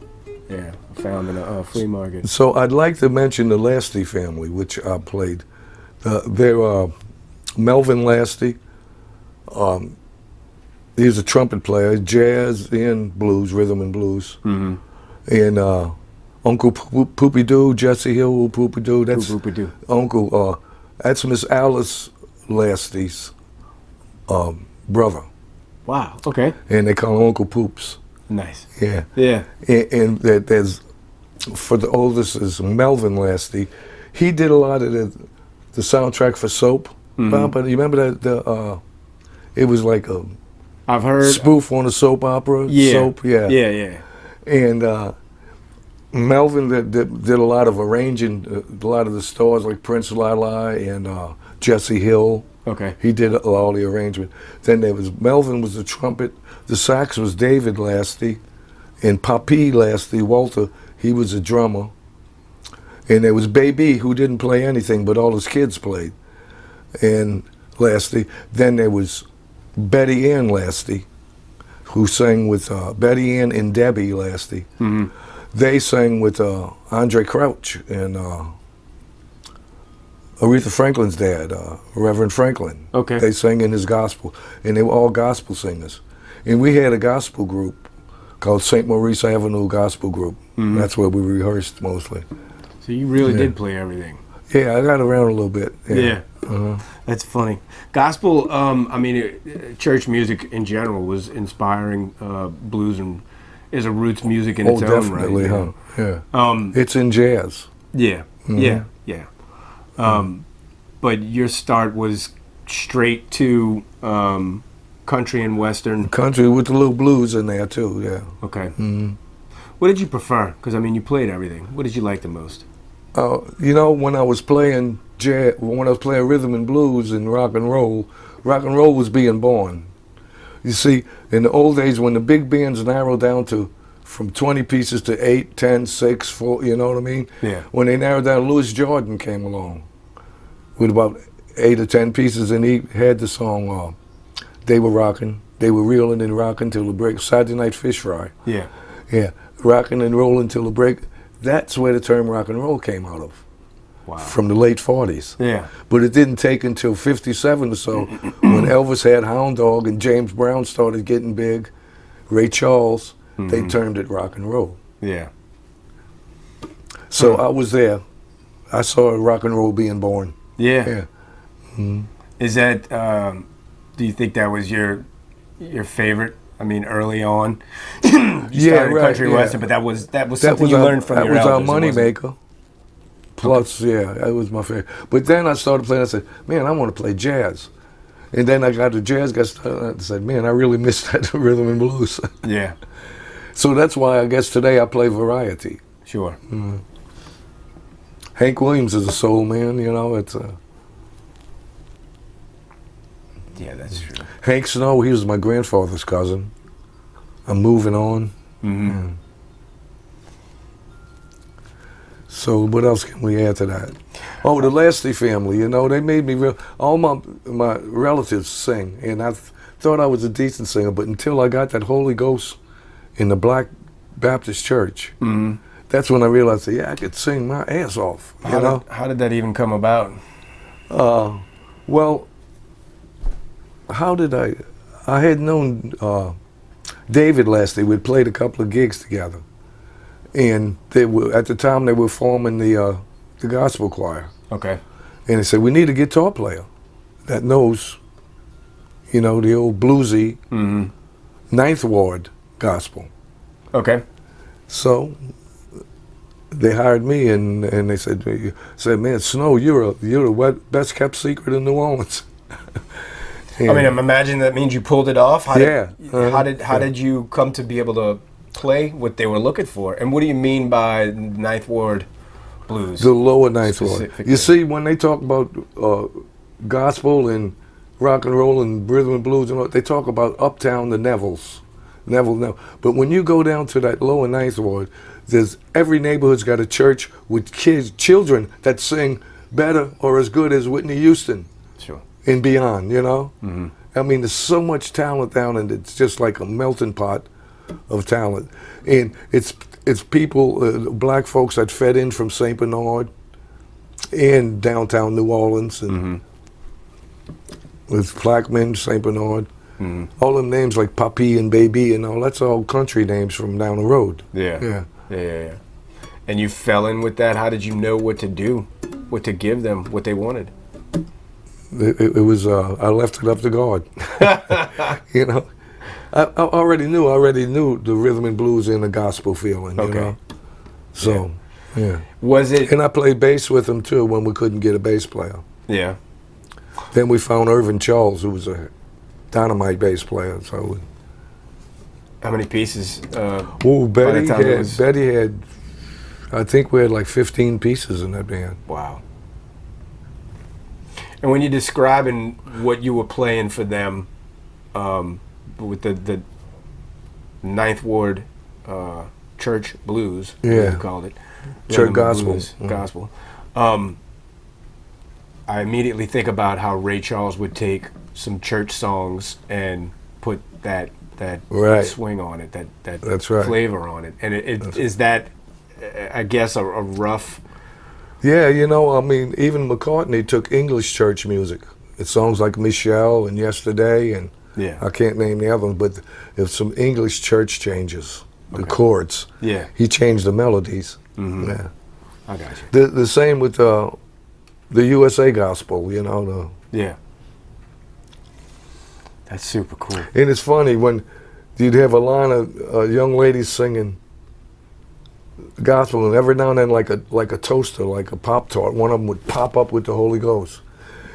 I found in a flea market. So I'd like to mention the Lasty family, which I played. They're Melvin Lasty. He's a trumpet player, jazz and blues, rhythm and blues. Mm-hmm. And Uncle Poopy Doo, Jesse Hill, Poopy Doo. That's Uncle. That's Miss Alice Lasty's brother. Wow. Okay. And they call him Uncle Poops. Nice. Yeah. And there's, for the oldest is Melvin Lasty. He did a lot of the soundtrack for Soap. Mm-hmm. But you remember that it was like a I've heard spoof on a soap opera. Yeah. Soap. Yeah. And Melvin did a lot of arranging a lot of the stars like Prince Lala and Jesse Hill. Okay. He did all the arrangement. Then there was Melvin was the trumpet. The sax was David Lasty, and Papi Lasty, Walter, he was a drummer. And there was Baby, who didn't play anything, but all his kids played. And Lasty. Then there was Betty Ann Lasty, who sang with Betty Ann and Debbie Lasty. Mm-hmm. They sang with Andre Crouch and Aretha Franklin's dad, Reverend Franklin. Okay. They sang in his gospel, and they were all gospel singers. And we had a gospel group called St. Maurice Avenue Gospel Group. Mm-hmm. That's where we rehearsed mostly. So you really did play everything. Yeah, I got around a little bit. Yeah. That's funny. Gospel, church music in general was inspiring. Blues and is a roots music in its own right. Oh, definitely, huh? Yeah. It's in jazz. Yeah. Mm-hmm. Yeah. But your start was straight to country and western. Country with the little blues in there too. Yeah. Okay. Mm-hmm. What did you prefer? Because I mean, you played everything. What did you like the most? When I was playing jazz, when I was playing rhythm and blues and rock and roll was being born. You see, in the old days when the big bands narrowed down to from 20 pieces to 8, 10, 6, 4, you know what I mean? Yeah. When they narrowed down, Louis Jordan came along with about 8 or 10 pieces, and he had the song, They Were Rocking, They Were Reeling and Rocking Till the Break, Saturday Night Fish Fry. Yeah. Yeah, rocking and rolling till the break. That's where the term rock and roll came out of. Wow. From the late 40s. Yeah. But it didn't take until 57 or so when Elvis had Hound Dog and James Brown started getting big, Ray Charles, they termed it rock and roll. Yeah. So I was there. I saw rock and roll being born. Yeah. Yeah. Mm-hmm. Is that, do you think that was your favorite? I mean, early on, you started country and western, but that was something you learned from your elders. That was our moneymaker. Plus, that was my favorite. But then I started playing. I said, "Man, I want to play jazz." And then I got to jazz. I said, "Man, I really missed that rhythm and blues." Yeah. So that's why I guess today I play variety. Sure. Mm-hmm. Hank Williams is a soul man. It's Yeah, that's true. Hank Snow, he was my grandfather's cousin. I'm moving on. Mm-hmm. So what else can we add to that? Oh, the Lasty family, you know, they made me real. All my relatives sing, and I thought I was a decent singer, but until I got that Holy Ghost in the Black Baptist Church, that's when I realized that, yeah, I could sing my ass off. How did that even come about? Well, how did I had known David Lasty. We'd played a couple of gigs together, and they were at the time they were forming the gospel choir. Okay. And they said, we need a guitar player that knows, you know, the old bluesy Ninth Ward gospel. Okay. So they hired me, and they said, man, Snow, you're the best kept secret in New Orleans. I mean, I'm imagining that means you pulled it off. How Yeah. did you come to be able to play what they were looking for? And what do you mean by Ninth Ward blues? The lower Ninth Ward. Specifically. You see, when they talk about gospel and rock and roll and rhythm and blues, and all, they talk about uptown, the Neville. But when you go down to that lower Ninth Ward, every neighborhood's got a church with children that sing better or as good as Whitney Houston. Sure. And beyond, you know? I mean, there's so much talent down, and it's just like a melting pot of talent. And it's people, black folks that fed in from St. Bernard and downtown New Orleans, and with Plaquemine, St. Bernard. All them names like Papi and Baby and all, that's all country names from down the road. Yeah. And you fell in with that. How did you know what to do, what to give them, what they wanted? It was, I left it up to God. You know, I already knew the rhythm and blues and the gospel feeling, you know. So, yeah. Was it? And I played bass with him too when we couldn't get a bass player. Yeah. Then we found Irvin Charles, who was a dynamite bass player. So, how many pieces? Betty had, I think we had like 15 pieces in that band. Wow. And when you're describing what you were playing for them, with the Ninth Ward church blues, what you called it, church gospel, gospel. I immediately think about how Ray Charles would take some church songs and put that swing on it, that flavor on it, and is that, I guess, a rough. Yeah, you know, I mean, even McCartney took English church music. It's songs like Michelle and Yesterday, and I can't name the other ones, but if some English church changes, the chords, he changed the melodies. Yeah, I got you. The same with the USA gospel, you know. That's super cool. And it's funny when you'd have a line of young ladies singing gospel, and every now and then, like a toaster, like a Pop-Tart, one of them would pop up with the Holy Ghost,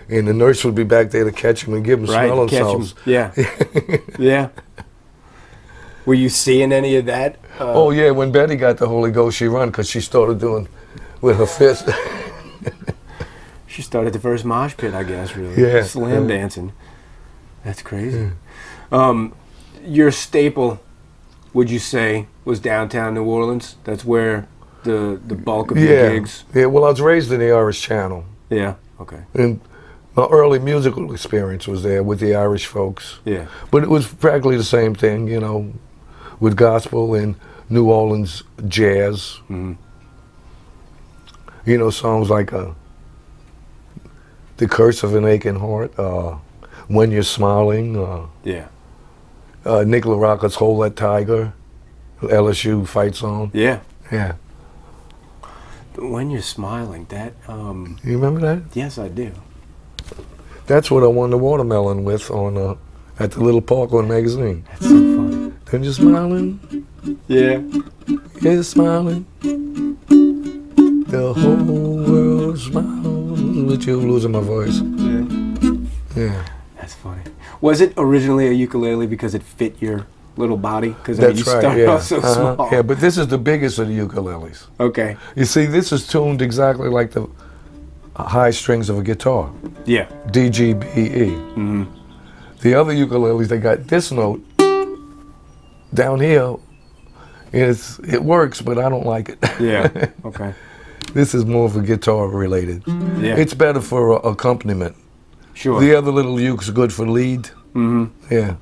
and the nurse would be back there to catch them and give them smelling salts. Yeah. Were you seeing any of that? Oh yeah, when Betty got the Holy Ghost, she run because she started doing with her fist. She started the first mosh pit, I guess. Really, slam dancing. That's crazy. Your staple, would you say, was downtown New Orleans? That's where the bulk of your gigs? Yeah, well, I was raised in the Irish Channel. Yeah, okay. And my early musical experience was there with the Irish folks. Yeah. But it was practically the same thing, you know, with gospel and New Orleans jazz. You know, songs like The Curse of an Aching Heart, When You're Smiling, Nick LaRocca's Hold That Tiger, LSU fight song. Yeah. Yeah. When You're Smiling, that... You remember that? Yes, I do. That's what I won the watermelon with on at the Little Parkland magazine. That's so funny. Then you're smiling. Yeah. You're smiling. The whole world smiles with you. Losing my voice. Yeah. That's funny. Was it originally a ukulele because it fit your little body? Because you started off so small. Yeah, but this is the biggest of the ukuleles. Okay. You see, this is tuned exactly like the high strings of a guitar. Yeah. D, G, B, E. The other ukuleles, they got this note down here. It works, but I don't like it. Yeah. Okay. This is more for guitar related. Yeah. It's better for accompaniment. Sure. The other little uke's good for lead. Mm-hmm. Yeah.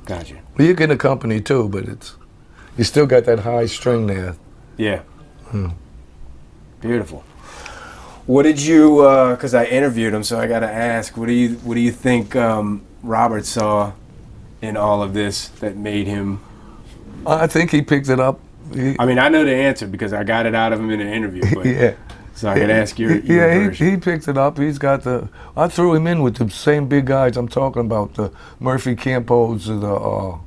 Gotcha. Well, you can accompany too, but you still got that high string there. Yeah. Beautiful. What did you? Because I interviewed him, so I got to ask. What do you think Robert saw in all of this that made him? I think he picked it up. I mean, I know the answer because I got it out of him in an interview. But, Yeah. So I can ask your Yeah, version. he picked it up. He's got I threw him in with the same big guys I'm talking about, the Murphy Campos, the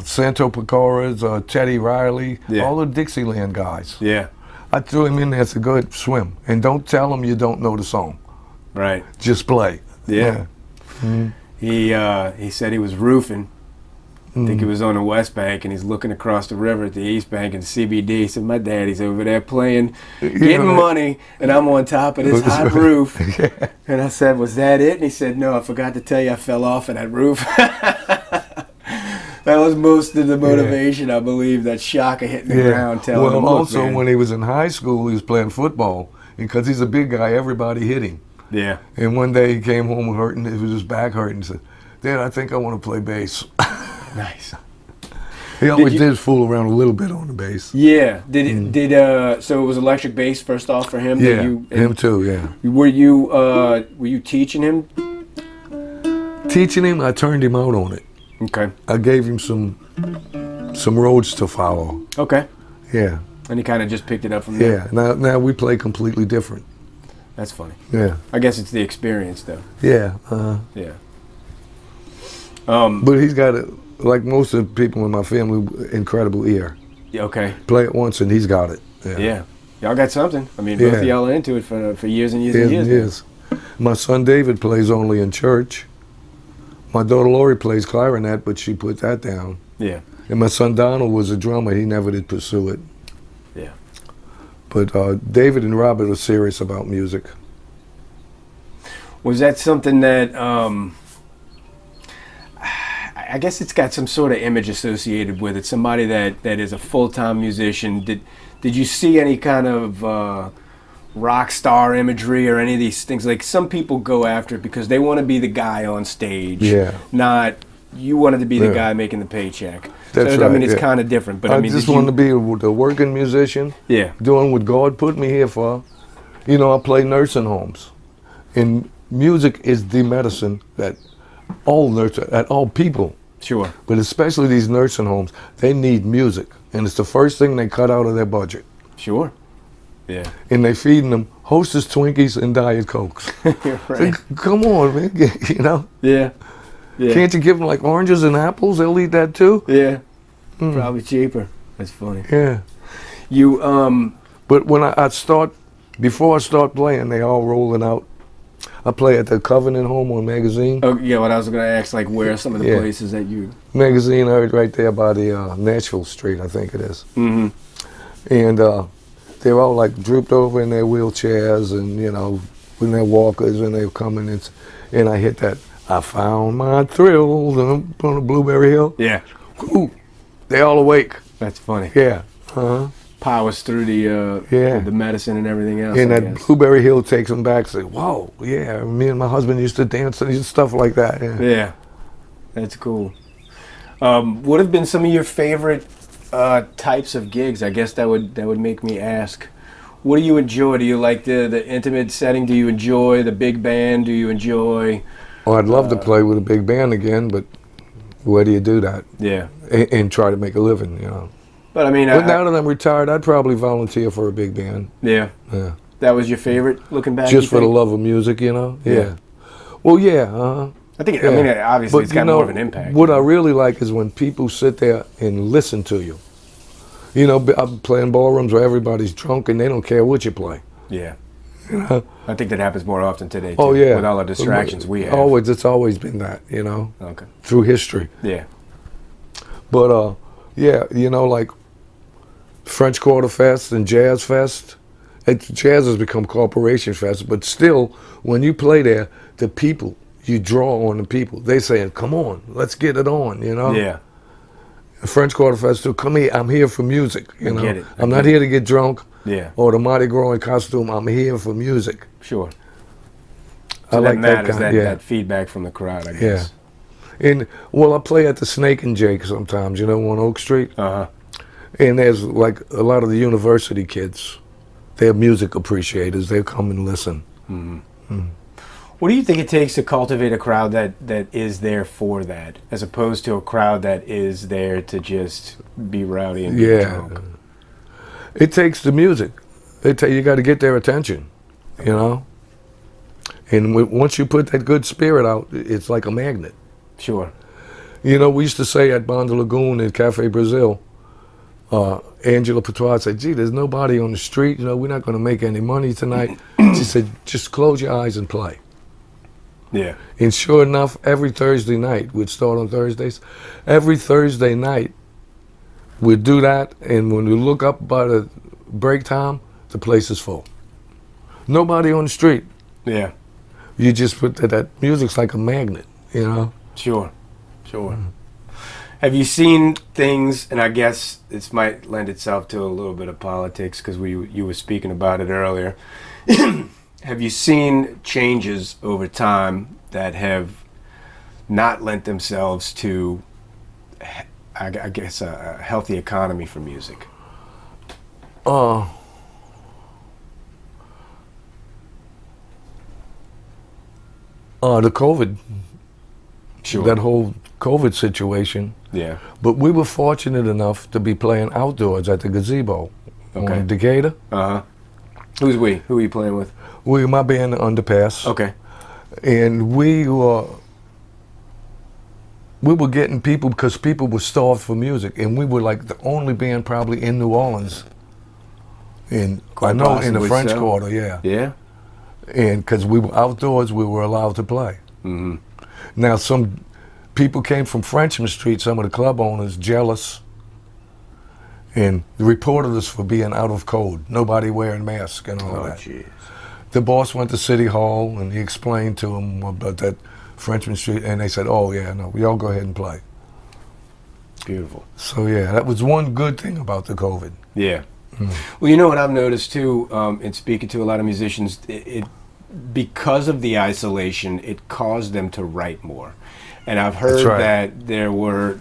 Santo Pecoras, Teddy Riley, Yeah. all the Dixieland guys. Yeah. I threw him in there to go swim. And don't tell him you don't know the song. Right. Just play. Yeah. He said he was roofing. I think he was on the West Bank, and he's looking across the river at the East Bank in CBD. He said, my daddy's over there playing, getting money, and I'm on top of this hot roof. Yeah. And I said, was that it? And he said, no, I forgot to tell you I fell off of that roof. That was most of the motivation, I believe, that shock of hitting the ground telling him, well, look, also, man. when he was in high school, he was playing football. And because he's a big guy, everybody hit him. Yeah. And one day he came home hurting, it was his back hurting. He said, Dad, I think I want to play bass. Nice. He always did fool around a little bit on the bass. Yeah. So it was electric bass first off for him? Yeah, him too, yeah. Were you teaching him? Teaching him, I turned him out on it. Okay. I gave him some roads to follow. Okay. Yeah. And he kind of just picked it up from there? Yeah, now we play completely different. That's funny. Yeah. I guess it's the experience, though. Yeah. Yeah. But he's got, like most of the people in my family, incredible ear. Yeah, okay. Play it once and he's got it. Yeah. Yeah. Y'all got something. I mean, both of y'all are into it for years and years and years. My son David plays only in church. My daughter Lori plays clarinet, but she put that down. Yeah. And my son Donald was a drummer. He never did pursue it. Yeah. But David and Robert are serious about music. Was that something that, I guess it's got some sort of image associated with it, somebody that is a full-time musician. Did you see any kind of rock star imagery or any of these things? Like, some people go after it because they want to be the guy on stage. Yeah. Not, you wanted to be the guy making the paycheck. That's so, I mean, right, it's kind of different. But I mean, just wanted to be a working musician. Yeah. Doing what God put me here for. You know, I play nursing homes. And music is the medicine that all people. Sure. But especially these nursing homes, they need music. And it's the first thing they cut out of their budget. Sure. Yeah. And they feeding them Hostess Twinkies and Diet Cokes. You're right. So, come on, man. You know? Yeah. Yeah. Can't you give them like oranges and apples? They'll eat that too. Yeah. Probably cheaper. That's funny. Yeah. You But when before I start playing, they all rolling out. I play at the Covenant Home on Magazine. Oh yeah, what I was gonna ask, like, where are some of the places that you? Magazine, right there by the Nashville Street, I think it is. Mm-hmm. And they're all like drooped over in their wheelchairs, and you know, when they're walkers, and they're coming in, and I hit that. I found my thrill on the Blueberry Hill. Yeah. Ooh, they all awake. That's funny. Yeah. Powers through the medicine and everything else. And I that guess. Blueberry Hill takes them back. Say, whoa, yeah. Me and my husband used to dance and stuff like that. Yeah. Yeah. That's cool. What have been some of your favorite types of gigs? I guess that would make me ask. What do you enjoy? Do you like the intimate setting? Do you enjoy the big band? Do you enjoy? Well, I'd love to play with a big band again, but where do you do that? Yeah. And try to make a living, you know. But I mean, But now that I'm retired, I'd probably volunteer for a big band. Yeah. Yeah. That was your favorite, looking back? Just for the love of music, you know? Yeah. Well, yeah. I think, I mean, obviously but it's got more of an impact. What I really like is when people sit there and listen to you. You know, I'm playing ballrooms where everybody's drunk and they don't care what you play. Yeah. You know? I think that happens more often today, too. Oh, yeah. With all the distractions we have. It's always been that, you know? Okay. Through history. Yeah. But, yeah, you know, like French Quarter Fest and Jazz Fest. Jazz has become Corporation Fest, but still, when you play there, the people, you draw on the people. They saying, come on, let's get it on, you know? Yeah. French Quarter Fest too, come here, I'm here for music, you know? Get it. I'm not here to get drunk. Yeah. or the Mardi Gras in costume. I'm here for music. Sure. I So like that matters, kind. that feedback from the crowd, I guess. And well, I play at the Snake and Jake sometimes, you know, on Oak Street. Uh-huh. And there's like a lot of the university kids. They're music appreciators. They come and listen. What do you think it takes to cultivate a crowd that is there for that, as opposed to a crowd that is there to just be rowdy and be drunk? It takes the music. You got to get their attention, you know. And once you put that good spirit out, it's like a magnet. Sure. You know, we used to say at Bond Lagoon in Cafe Brazil, Angela Patois said, gee, there's nobody on the street. You know, we're not going to make any money tonight. She said, just close your eyes and play. Yeah. And sure enough, every Thursday night, we'd start on Thursdays. Every Thursday night, we'd do that. And when we look up by the break time, the place is full. Nobody on the street. Yeah. You just put that music's like a magnet, you know? Sure. Have you seen things, and I guess this might lend itself to a little bit of politics because you were speaking about it earlier. Have you seen changes over time that have not lent themselves to, I guess, a healthy economy for music? The COVID, Sure. that whole COVID situation. Yeah. But we were fortunate enough to be playing outdoors at the gazebo Okay. on Decatur. Uh-huh. Who's we? Who are you playing with? We, my band, the Underpass. Okay. And we were getting people because people were starved for music. And we were like the only band probably in New Orleans. And I know in the possibly French so. Quarter, yeah. Yeah? And because we were outdoors, we were allowed to play. Mm-hmm. Now, some people came from Frenchman Street, some of the club owners, jealous, and reported us for being out of code, nobody wearing masks and all that. Jeez. The boss went to City Hall, and he explained to them about that Frenchman Street, and they said, oh, yeah, no, we all go ahead and play. Beautiful. So, yeah, that was one good thing about the COVID. Yeah. Well, you know what I've noticed, too, in speaking to a lot of musicians, it because of the isolation, it caused them to write more. And I've heard that there were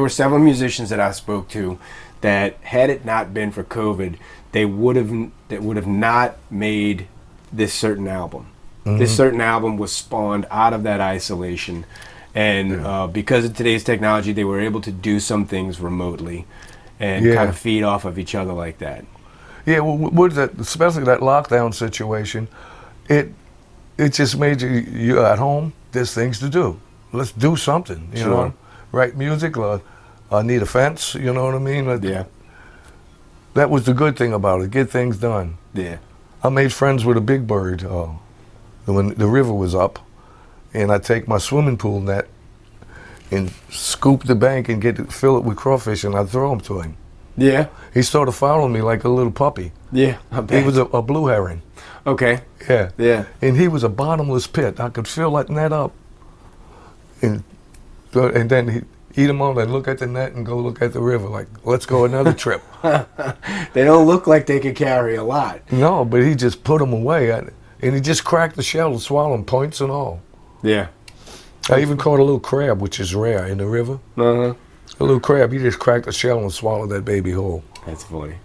several musicians that I spoke to that had it not been for COVID, they would have not made this certain album. Mm-hmm. This certain album was spawned out of that isolation, and because of today's technology, they were able to do some things remotely and kind of feed off of each other like that. Yeah, well, what is that? Especially that lockdown situation, it just made you at home. There's things to do. Let's do something. You know, write music. Need a fence. You know what I mean? That was the good thing about it. Get things done. Yeah. I made friends with a big bird when the river was up, and I take my swimming pool net and scoop the bank and fill it with crawfish, and I throw them to him. Yeah. He started following me like a little puppy. Yeah. He was a blue heron. Okay. Yeah. Yeah. And he was a bottomless pit. I could fill that net up, and then he'd eat them all and look at the net and go look at the river like, let's go another trip. They don't look like they could carry a lot. No, but he just put them away, and he just cracked the shell and swallowed them, points and all. Yeah. I even caught a little crab, which is rare in the river. Uh-huh. A little crab, he just cracked the shell and swallowed that baby whole. That's funny.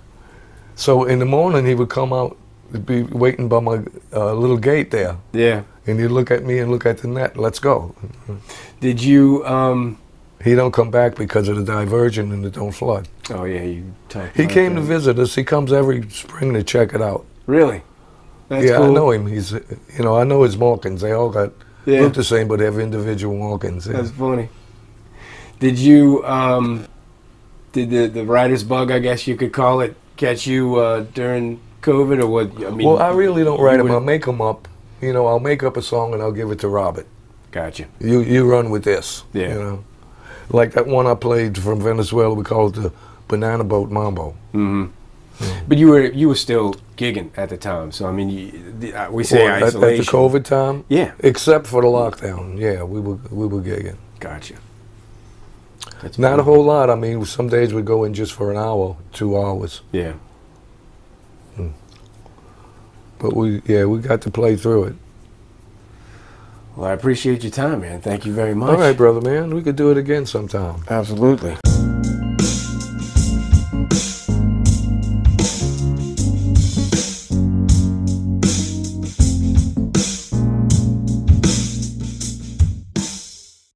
So in the morning, he would come out, be waiting by my little gate there. Yeah. And he'd look at me and look at the net. Let's go. Did you? He don't come back because of the diversion and it don't flood. Oh yeah, you talked. He came to visit us. He comes every spring to check it out. Really? That's cool. I know him. He's, I know his markings. They all look the same, but have individual markings. Yeah. That's funny. Did you? Did the writer's bug, I guess you could call it, catch you during COVID, or what? I mean, well, I really don't write them. I'll make them up. I'll make up a song and I'll give it to Robert. Gotcha. You run with this. Yeah. Like that one I played from Venezuela. We called it the Banana Boat Mambo. Mm-hmm. Yeah. But you were still gigging at the time, so I mean, we say isolation. At the COVID time. Yeah. Except for the lockdown. Yeah, we were gigging. Gotcha. That's not a whole lot. I mean, some days we'd go in just for an hour, 2 hours. Yeah. But we got to play through it. Well, I appreciate your time, man. Thank you very much. All right, brother, man. We could do it again sometime. Absolutely.